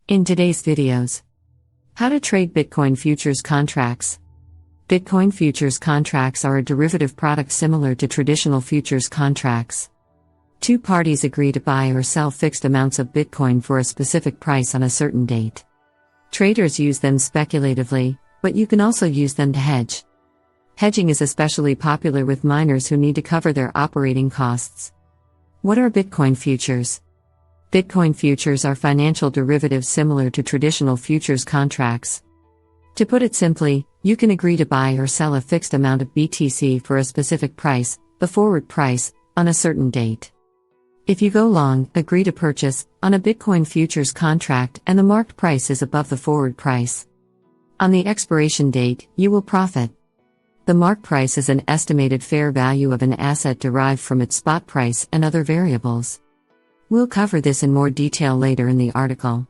In today's videos, how to trade Bitcoin futures contracts. Bitcoin futures contracts are a derivative product similar to traditional futures contracts. Two parties agree to buy or sell fixed amounts of Bitcoin for a specific price on a certain date. Traders use them speculatively, but you can also use them to hedge. Hedging is especially popular with miners who need to cover their operating costs. What are Bitcoin futures? Bitcoin futures are financial derivatives similar to traditional futures contracts. To put it simply, you can agree to buy or sell a fixed amount of BTC for a specific price, the forward price, on a certain date. If you go long, agree to purchase, on a Bitcoin futures contract and the marked price is above the forward price. On the expiration date, you will profit. The mark price is an estimated fair value of an asset derived from its spot price and other variables. We'll cover this in more detail later in the article.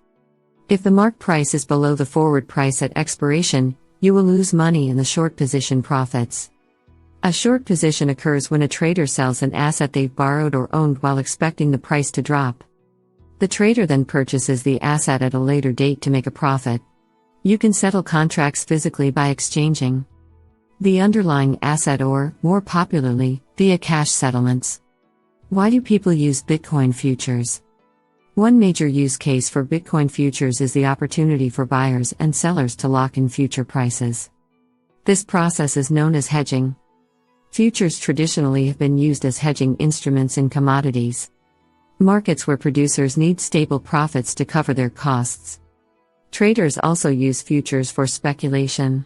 If the mark price is below the forward price at expiration, you will lose money and the short position profits. A short position occurs when a trader sells an asset they've borrowed or owned while expecting the price to drop. The trader then purchases the asset at a later date to make a profit. You can settle contracts physically by exchanging the underlying asset or, more popularly, via cash settlements. Why do people use Bitcoin futures? One major use case for Bitcoin futures is the opportunity for buyers and sellers to lock in future prices. This process is known as hedging. Futures traditionally have been used as hedging instruments in commodities markets where producers need stable profits to cover their costs. Traders also use futures for speculation.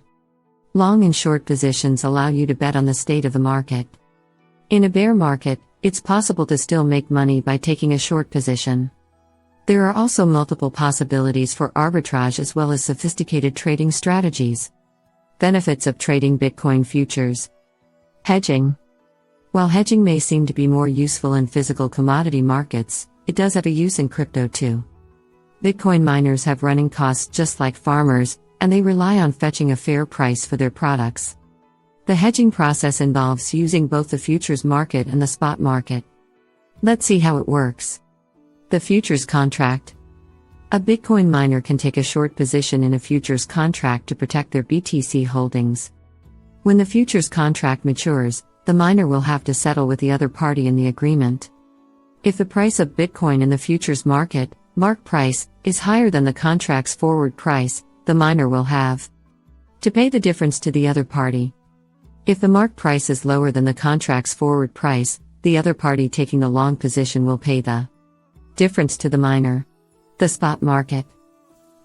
Long and short positions allow you to bet on the state of the market. In a bear market, it's possible to still make money by taking a short position. There are also multiple possibilities for arbitrage as well as sophisticated trading strategies. Benefits of trading Bitcoin futures. Hedging. While hedging may seem to be more useful in physical commodity markets, it does have a use in crypto too. Bitcoin miners have running costs just like farmers, and they rely on fetching a fair price for their products. The hedging process involves using both the futures market and the spot market. Let's see how it works. The futures contract. A Bitcoin miner can take a short position in a futures contract to protect their BTC holdings. When the futures contract matures, the miner will have to settle with the other party in the agreement. If the price of Bitcoin in the futures market, mark price, is higher than the contract's forward price, the miner will have to pay the difference to the other party. If the mark price is lower than the contract's forward price, the other party taking the long position will pay the difference to the miner. The spot market.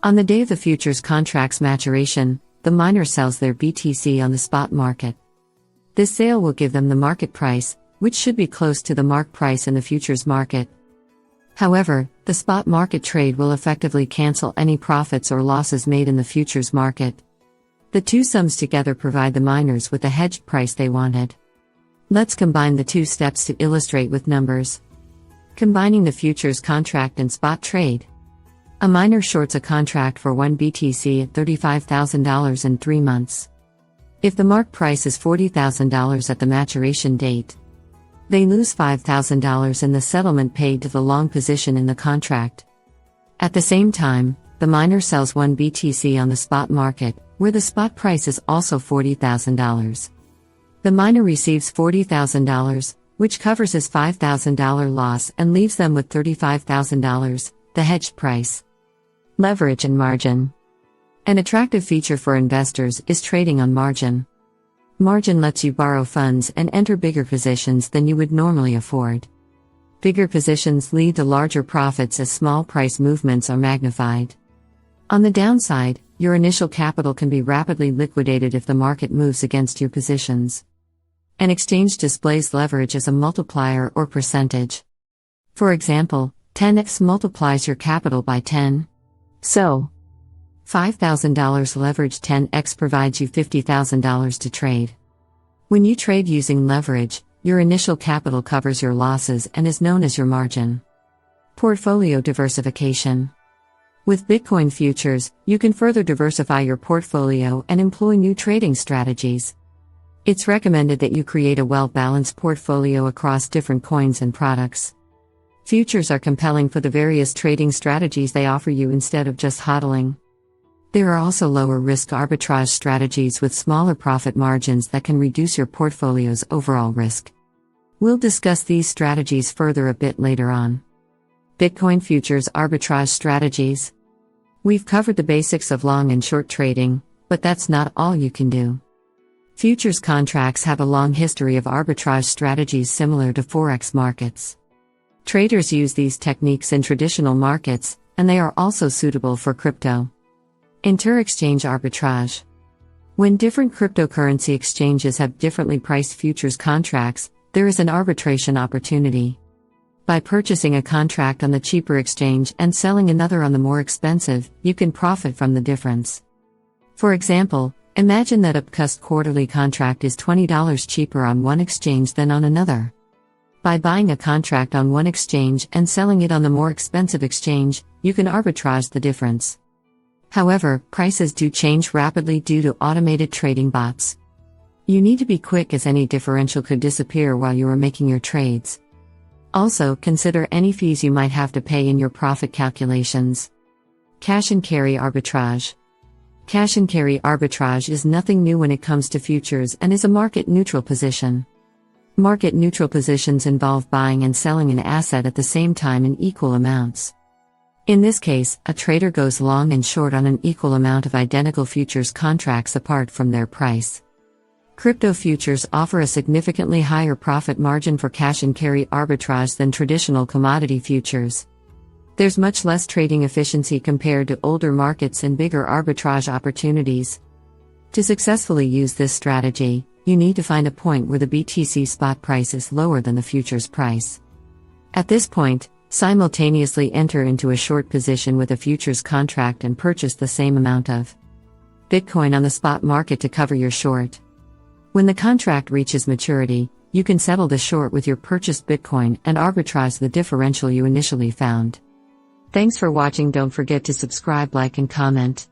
On the day of the futures contract's maturation, the miner sells their BTC on the spot market. This sale will give them the market price, which should be close to the mark price in the futures market. However, the spot market trade will effectively cancel any profits or losses made in the futures market. The two sums together provide the miners with the hedged price they wanted. Let's combine the two steps to illustrate with numbers. Combining the futures contract and spot trade. A miner shorts a contract for 1 BTC at $35,000 in 3 months. If the mark price is $40,000 at the maturation date, they lose $5,000 in the settlement paid to the long position in the contract. At the same time, the miner sells 1 BTC on the spot market, where the spot price is also $40,000. The miner receives $40,000, which covers his $5,000 loss and leaves them with $35,000, the hedged price. Leverage and margin. An attractive feature for investors is trading on margin. Margin lets you borrow funds and enter bigger positions than you would normally afford. Bigger positions lead to larger profits as small price movements are magnified. On the downside, your initial capital can be rapidly liquidated if the market moves against your positions. An exchange displays leverage as a multiplier or percentage. For example, 10x multiplies your capital by 10. So, $5,000 leverage 10x provides you $50,000 to trade. When you trade using leverage, your initial capital covers your losses and is known as your margin. Portfolio diversification. With Bitcoin futures, you can further diversify your portfolio and employ new trading strategies. It's recommended that you create a well-balanced portfolio across different coins and products. Futures are compelling for the various trading strategies they offer you instead of just hodling. There are also lower risk arbitrage strategies with smaller profit margins that can reduce your portfolio's overall risk. We'll discuss these strategies further a bit later on. Bitcoin futures arbitrage strategies. We've covered the basics of long and short trading, but that's not all you can do. Futures contracts have a long history of arbitrage strategies similar to forex markets. Traders use these techniques in traditional markets, and they are also suitable for crypto. Inter-exchange arbitrage. When different cryptocurrency exchanges have differently priced futures contracts, there is an arbitration opportunity. By purchasing a contract on the cheaper exchange and selling another on the more expensive, you can profit from the difference. For example, imagine that a Upcust quarterly contract is $20 cheaper on one exchange than on another. By buying a contract on one exchange and selling it on the more expensive exchange, you can arbitrage the difference. However, prices do change rapidly due to automated trading bots. You need to be quick as any differential could disappear while you are making your trades. Also, consider any fees you might have to pay in your profit calculations. Cash and carry arbitrage. Cash and carry arbitrage is nothing new when it comes to futures and is a market-neutral position. Market-neutral positions involve buying and selling an asset at the same time in equal amounts. In this case, a trader goes long and short on an equal amount of identical futures contracts apart from their price. Crypto futures offer a significantly higher profit margin for cash and carry arbitrage than traditional commodity futures. There's much less trading efficiency compared to older markets and bigger arbitrage opportunities. To successfully use this strategy, you need to find a point where the BTC spot price is lower than the futures price. At this point, simultaneously enter into a short position with a futures contract and purchase the same amount of Bitcoin on the spot market to cover your short. When the contract reaches maturity, you can settle the short with your purchased Bitcoin and arbitrage the differential you initially found. Thanks for watching. Don't forget to subscribe, like, and comment.